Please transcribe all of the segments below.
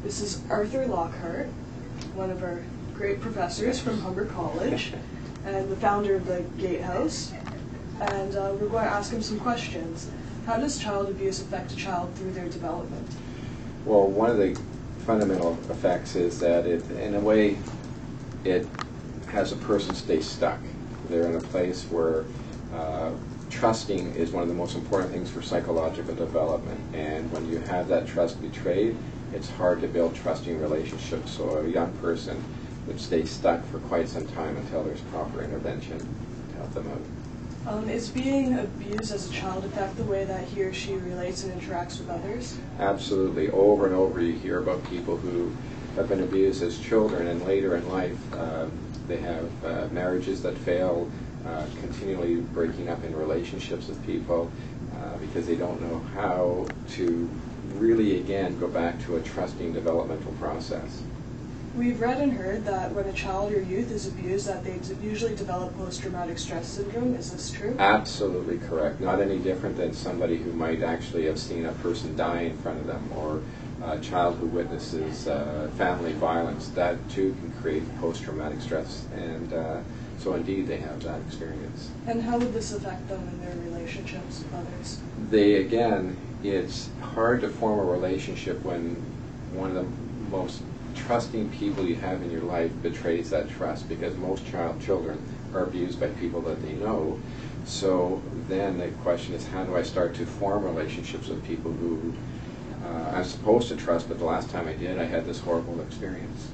This is Arthur Lockhart, one of our great professors from Humber College, and the founder of the Gatehouse. And we're going to ask him some questions. How does child abuse affect a child through their development? Well, one of the fundamental effects is that in a way, it has a person stay stuck. They're in a place where trusting is one of the most important things for psychological development. And when you have that trust betrayed, it's hard to build trusting relationships. So a young person would stay stuck for quite some time until there's proper intervention to help them out. Is being abused as a child affect the way that he or she relates and interacts with others? Absolutely. Over and over you hear about people who have been abused as children, and later in life they have marriages that fail, continually breaking up in relationships with people because they don't know how to really, again, go back to a trusting developmental process. We've read and heard that when a child or youth is abused, that they usually develop post-traumatic stress syndrome. Is this true? Absolutely correct. Not any different than somebody who might actually have seen a person die in front of them, or a child who witnesses family violence. That too can create post-traumatic stress, and so indeed they have that experience. And how would this affect them in their relationships with others? It's hard to form a relationship when one of the most trusting people you have in your life betrays that trust, because most children are abused by people that they know. So then the question is, how do I start to form relationships with people who I'm supposed to trust, but the last time I did, I had this horrible experience.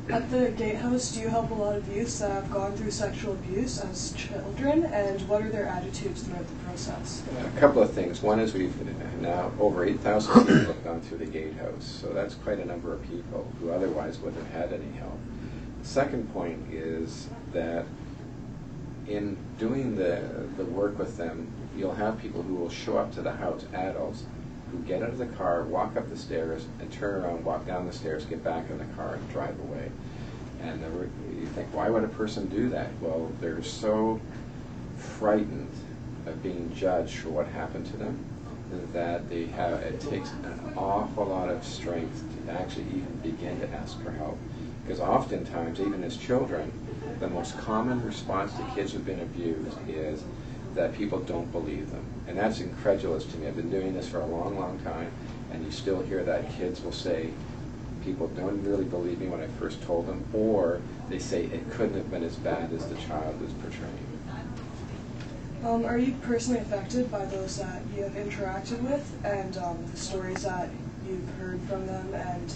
At the Gatehouse, do you help a lot of youths that have gone through sexual abuse as children, and what are their attitudes throughout the process? A couple of things. One is we've now over 8,000 people have gone through the Gatehouse, so that's quite a number of people who otherwise wouldn't have had any help. The second point is that in doing the work with them, you'll have people who will show up to the house, adults, who get out of the car, walk up the stairs, and turn around, walk down the stairs, get back in the car, and drive away. And you think, why would a person do that? Well, they're so frightened of being judged for what happened to them that it takes an awful lot of strength to actually even begin to ask for help. Because oftentimes, even as children, the most common response to kids who've been abused is that people don't believe them. And that's incredulous to me. I've been doing this for a long, long time, and you still hear that kids will say, people don't really believe me when I first told them, or they say it couldn't have been as bad as the child is portraying. Are you personally affected by those that you have interacted with, and the stories that you've heard from them, and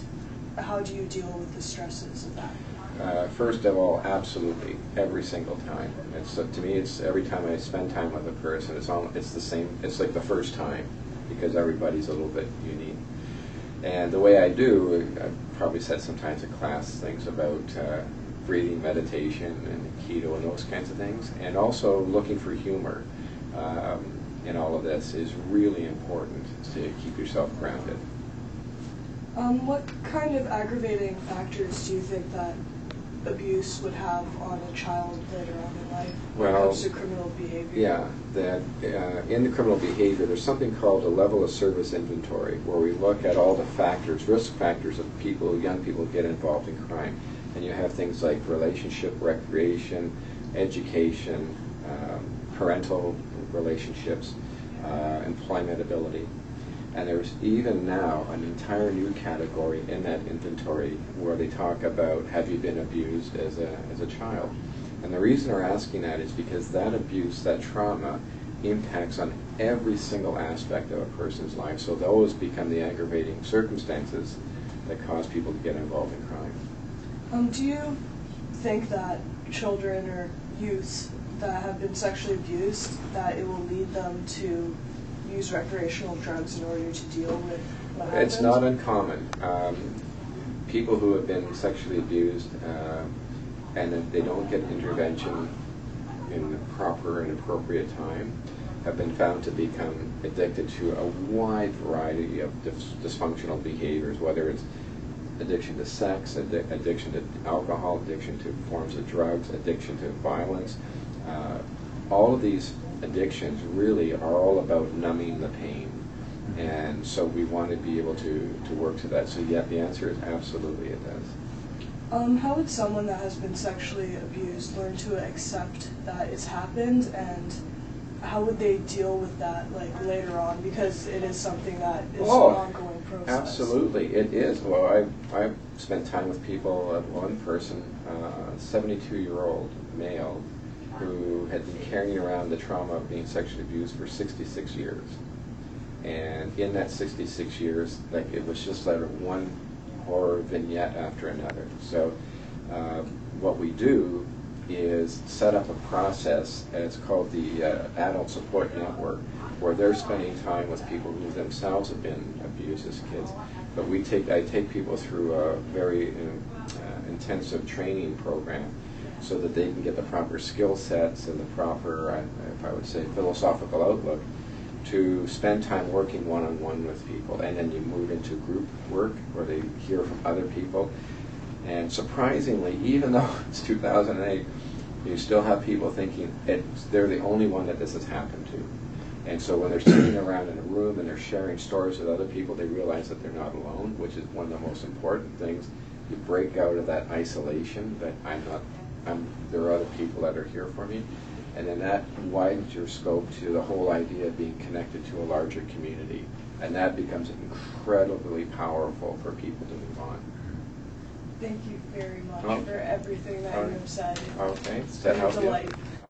how do you deal with the stresses of that? First of all, absolutely, every single time. To me, it's every time I spend time with a person, it's the same. It's like the first time, because everybody's a little bit unique. And the way I do, I've probably said sometimes in class things about breathing meditation and keto and those kinds of things, and also looking for humor in all of this is really important to keep yourself grounded. What kind of aggravating factors do you think that abuse would have on a child later on in life when it comes to criminal behavior? Yeah, that in the criminal behavior, there's something called a level of service inventory, where we look at all the factors, risk factors of young people who get involved in crime. And you have things like relationship, recreation, education, parental relationships, employment ability. And there's even now an entire new category in that inventory where they talk about, have you been abused as a child? And the reason we're asking that is because that abuse, that trauma, impacts on every single aspect of a person's life. So those become the aggravating circumstances that cause people to get involved in crime. Do you think that children or youths that have been sexually abused, that it will lead them to use recreational drugs in order to deal with what happened? It's not uncommon. People who have been sexually abused and if they don't get intervention in the proper and appropriate time, have been found to become addicted to a wide variety of dysfunctional behaviors, whether it's addiction to sex, addiction to alcohol, addiction to forms of drugs, addiction to violence. All of these addictions really are all about numbing the pain. And so we want to be able to work to that. So yeah, the answer is absolutely it does. How would someone that has been sexually abused learn to accept that it's happened, and how would they deal with that like later on, because it is something that is an ongoing process? Absolutely, it is. Well, I've spent time with people, one person, 72-year-old male, who had been carrying around the trauma of being sexually abused for 66 years. And in that 66 years, like, it was just like one horror vignette after another. So what we do is set up a process, and it's called the Adult Support Network, where they're spending time with people who themselves have been abused as kids. But I take people through a very intensive training program so that they can get the proper skill sets and the proper, if I would say, philosophical outlook to spend time working one-on-one with people. And then you move into group work where they hear from other people. And surprisingly, even though it's 2008, you still have people thinking they're the only one that this has happened to. And so when they're sitting around in a room and they're sharing stories with other people, they realize that they're not alone, which is one of the most important things. You break out of that isolation that there are other people that are here for me. And then that widens your scope to the whole idea of being connected to a larger community. And that becomes incredibly powerful for people to move on. Thank you very much for everything that you have said. Okay. It's been a delight.